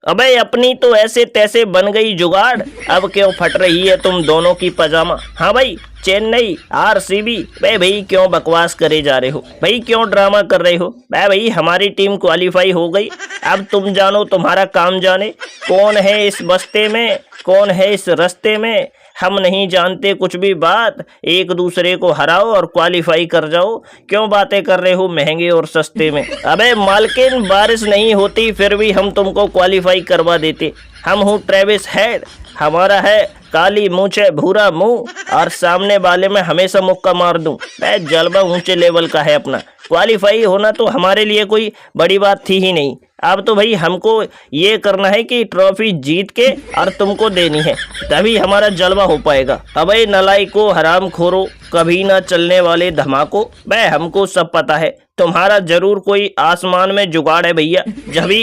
अबे अपनी तो ऐसे तैसे बन गई जुगाड़, अब क्यों फट रही है तुम दोनों की पजामा। हाँ भाई, चेन्नई आरसीबी, भाई क्यों बकवास करे जा रहे हो भाई, क्यों ड्रामा कर रहे हो भाई, हमारी टीम क्वालिफाई हो गई। अब तुम जानो तुम्हारा काम जाने, कौन है इस बस्ते में, कौन है इस रास्ते में, हम नहीं जानते कुछ भी बात, एक दूसरे को हराओ और क्वालिफाई कर जाओ। क्यों बातें कर रहे हो महंगे और सस्ते में। अबे मालकिन, बारिश नहीं होती फिर भी हम तुमको क्वालिफाई करवा देते। हम हूँ ट्रेविस हेड, हमारा है काली मूंछे भूरा मुंह और सामने वाले में हमेशा मुक्का मार दूं। मैं जलवा ऊंचे लेवल का है अपना, क्वालिफाई होना तो हमारे लिए कोई बड़ी बात थी ही नहीं। अब तो भाई हमको ये करना है कि ट्रॉफी जीत के और तुमको देनी है, तभी हमारा जलवा हो पाएगा। अबे नलायको, हराम खोरो, कभी ना चलने वाले धमाको, भाई हमको सब पता है तुम्हारा जरूर कोई आसमान में जुगाड़ है भैया,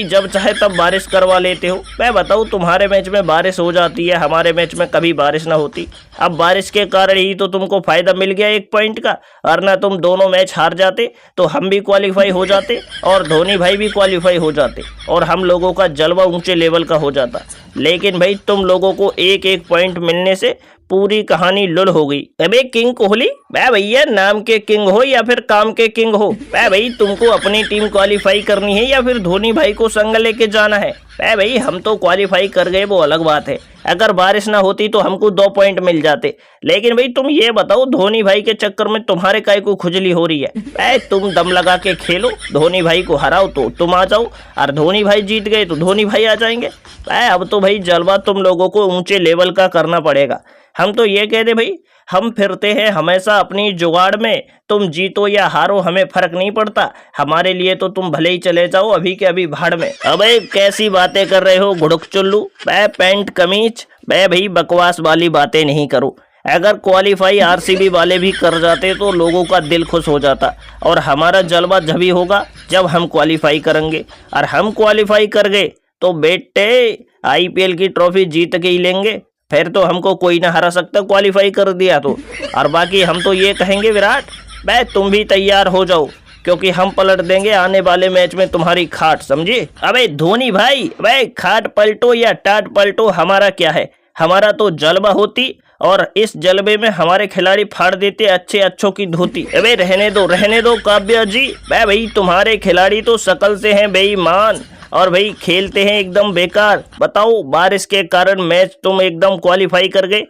जब चाहे तब बारिश करवा लेते हो। मैं बताऊँ, तुम्हारे मैच में बारिश हो जाती है, हमारे मैच में कभी बारिश ना होती। अब बारिश के कारण ही तो तुमको फायदा मिल गया 1 पॉइंट का, और ना तुम दोनों मैच हार जाते तो हम भी क्वालिफाई हो जाते और धोनी भाई भी क्वालिफाई हो जाते और हम लोगों का जलवा ऊंचे लेवल का हो जाता। लेकिन भाई तुम लोगों को 1-1 पॉइंट मिलने से पूरी कहानी लुल हो गई। अबे किंग कोहली, भैया नाम के किंग हो या फिर काम के किंग हो, भाई तुमको अपनी टीम क्वालिफाई करनी है या फिर धोनी भाई को संग लेके जाना है। भाई हम तो क्वालिफाई कर गए, वो अलग बात है। अगर बारिश ना होती तो हमको 2 पॉइंट मिल जाते। लेकिन भाई तुम ये बताओ, धोनी भाई के चक्कर में तुम्हारे काय को खुजली हो रही है। तुम दम लगा के खेलो, धोनी भाई को हराओ तो तुम आ जाओ, और धोनी भाई जीत गए तो धोनी भाई आ जाएंगे। अब तो भाई जलवा तुम लोगों को ऊंचे लेवल का करना पड़ेगा। हम तो ये कह दे भाई, हम फिरते हैं हमेशा अपनी जुगाड़ में, तुम जीतो या हारो हमें फर्क नहीं पड़ता, हमारे लिए तो तुम भले ही चले जाओ अभी के अभी भाड़ में। अबे कैसी बातें कर रहे हो गुड़क चुल्लू, पैंट कमीज, भाई बकवास वाली बातें नहीं करो। अगर क्वालिफाई आरसीबी वाले भी कर जाते तो लोगों का दिल खुश हो जाता, और हमारा जलवा जभी होगा जब हम क्वालिफाई करेंगे, और हम क्वालिफाई कर गए तो बेटे आईपीएल की ट्रॉफी जीत के ही लेंगे, फिर तो हमको कोई ना हरा सकता क्वालिफाई कर दिया तो। और बाकी हम तो ये कहेंगे विराट, तुम भी तैयार हो जाओ, क्योंकि हम पलट देंगे आने वाले मैच में तुम्हारी खाट, समझे। अबे धोनी भाई, खाट पलटो या टाट पलटो, हमारा क्या है, हमारा तो जलवा होती और इस जलवे में हमारे खिलाड़ी फाड़ देते अच्छों की धोती। अबे रहने दो काव्या जी, भाई तुम्हारे खिलाड़ी तो शकल से हैं बेईमान और भाई खेलते हैं एकदम बेकार। बताओ, बारिश के कारण मैच तुम एकदम क्वालिफाई कर गए,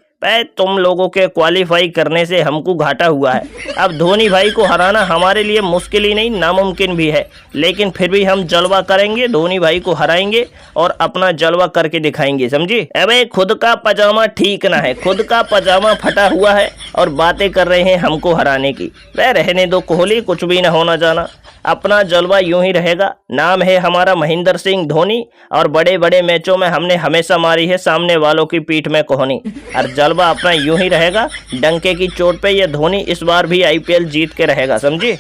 तुम लोगों के क्वालिफाई करने से हमको घाटा हुआ है। अब धोनी भाई को हराना हमारे लिए मुश्किल ही नहीं, नामुमकिन भी है, लेकिन फिर भी हम जलवा करेंगे, धोनी भाई को हराएंगे और अपना जलवा करके दिखाएंगे, समझे। अबे खुद का पजामा ठीक ना है, खुद का पजामा फटा हुआ है और बातें कर रहे हैं हमको हराने की। रहने दो कोहली, कुछ भी ना होना जाना, अपना जलवा यूं ही रहेगा। नाम है हमारा महेंद्र सिंह धोनी, और बड़े बड़े मैचों में हमने हमेशा मारी है सामने वालों की पीठ में कोहनी, और जलवा अपना यूं ही रहेगा। डंके की चोट पे ये धोनी इस बार भी आईपीएल जीत के रहेगा, समझे।